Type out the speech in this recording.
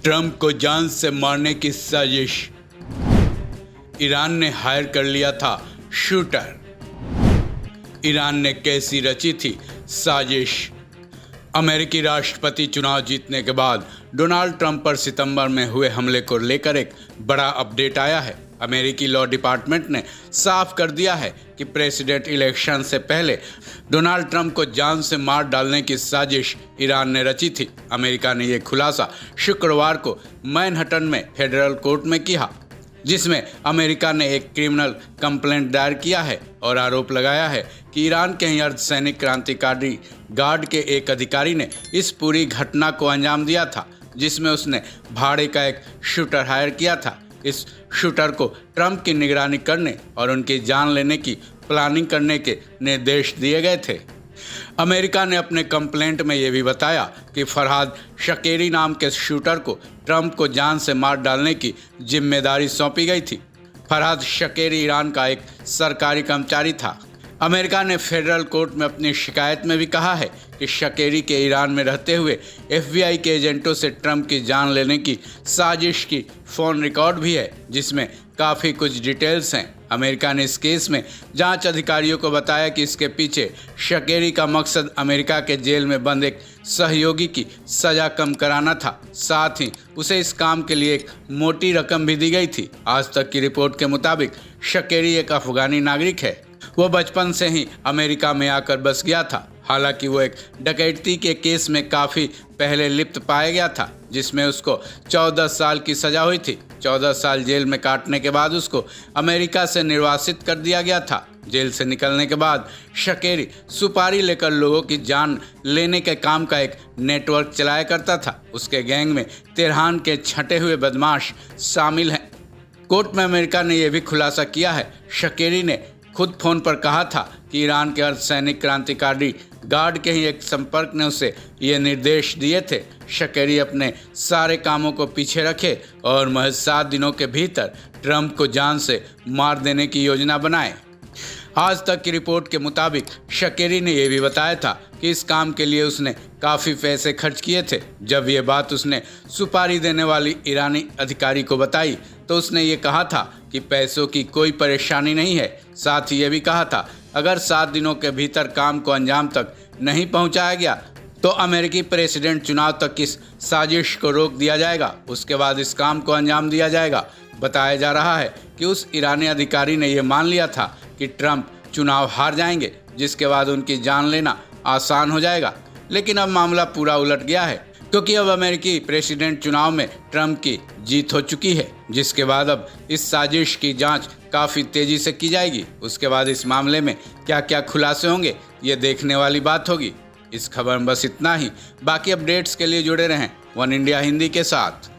Trump को जान से मारने की साजिश। ईरान ने हायर कर लिया था शूटर। ईरान ने कैसी रची थी साजिश। अमेरिकी राष्ट्रपति चुनाव जीतने के बाद डोनाल्ड ट्रंप पर सितंबर में हुए हमले को लेकर एक बड़ा अपडेट आया है। अमेरिकी लॉ डिपार्टमेंट ने साफ कर दिया है कि प्रेसिडेंट इलेक्शन से पहले डोनाल्ड ट्रंप को जान से मार डालने की साजिश ईरान ने रची थी। अमेरिका ने यह खुलासा शुक्रवार को मैनहट्टन में फेडरल कोर्ट में किया, जिसमें अमेरिका ने एक क्रिमिनल कंप्लेंट दायर किया है और आरोप लगाया है कि ईरान के ही अर्धसैनिक क्रांतिकारी गार्ड के एक अधिकारी ने इस पूरी घटना को अंजाम दिया था, जिसमें उसने भाड़े का एक शूटर हायर किया था। इस शूटर को ट्रंप की निगरानी करने और उनकी जान लेने की प्लानिंग करने के निर्देश दिए गए थे। अमेरिका ने अपने कंप्लेंट में यह भी बताया कि फरहाद शकेरी नाम के शूटर को ट्रंप को जान से मार डालने की जिम्मेदारी सौंपी गई थी। फरहाद शकेरी ईरान का एक सरकारी कर्मचारी था। अमेरिका ने फेडरल कोर्ट में अपनी शिकायत में भी कहा है कि शकेरी के ईरान में रहते हुए FBI के एजेंटों से ट्रंप की जान लेने की साजिश की फ़ोन रिकॉर्ड भी है, जिसमें काफ़ी कुछ डिटेल्स हैं। अमेरिका ने इस केस में जांच अधिकारियों को बताया कि इसके पीछे शकेरी का मकसद अमेरिका के जेल में बंद एक सहयोगी की सज़ा कम कराना था। साथ ही उसे इस काम के लिए एक मोटी रकम भी दी गई थी। आज तक की रिपोर्ट के मुताबिक शकेरी एक अफगानी नागरिक है। वो बचपन से ही अमेरिका में आकर बस गया था। हालांकि वो एक डकैती के केस में काफ़ी पहले लिप्त पाया गया था, जिसमें उसको 14 साल की सज़ा हुई थी। 14 साल जेल में काटने के बाद उसको अमेरिका से निर्वासित कर दिया गया था। जेल से निकलने के बाद शकेरी सुपारी लेकर लोगों की जान लेने के काम का एक नेटवर्क चलाया करता था। उसके गैंग में तेहरान के छंटे हुए बदमाश शामिल हैं। कोर्ट में अमेरिका ने यह भी खुलासा किया है, शकेरी ने खुद फ़ोन पर कहा था कि ईरान के अर्धसैनिक क्रांतिकारी गार्ड के ही एक संपर्क ने उसे ये निर्देश दिए थे। शकेरी अपने सारे कामों को पीछे रखे और महज 7 दिनों के भीतर ट्रंप को जान से मार देने की योजना बनाए। आज तक की रिपोर्ट के मुताबिक शकेरी ने यह भी बताया था कि इस काम के लिए उसने काफ़ी पैसे खर्च किए थे। जब ये बात उसने सुपारी देने वाली ईरानी अधिकारी को बताई तो उसने ये कहा था कि पैसों की कोई परेशानी नहीं है। साथ ही ये भी कहा था अगर 7 दिनों के भीतर काम को अंजाम तक नहीं पहुंचाया गया तो अमेरिकी प्रेसिडेंट चुनाव तक इस साजिश को रोक दिया जाएगा। उसके बाद इस काम को अंजाम दिया जाएगा। बताया जा रहा है कि उस ईरानी अधिकारी ने यह मान लिया था कि ट्रंप चुनाव हार जाएंगे, जिसके बाद उनकी जान लेना आसान हो जाएगा। लेकिन अब मामला पूरा उलट गया है, क्योंकि अब अमेरिकी प्रेसिडेंट चुनाव में ट्रंप की जीत हो चुकी है, जिसके बाद अब इस साजिश की जांच काफ़ी तेज़ी से की जाएगी। उसके बाद इस मामले में क्या क्या खुलासे होंगे ये देखने वाली बात होगी। इस खबर में बस इतना ही। बाकी अपडेट्स के लिए जुड़े रहें वन इंडिया हिंदी के साथ।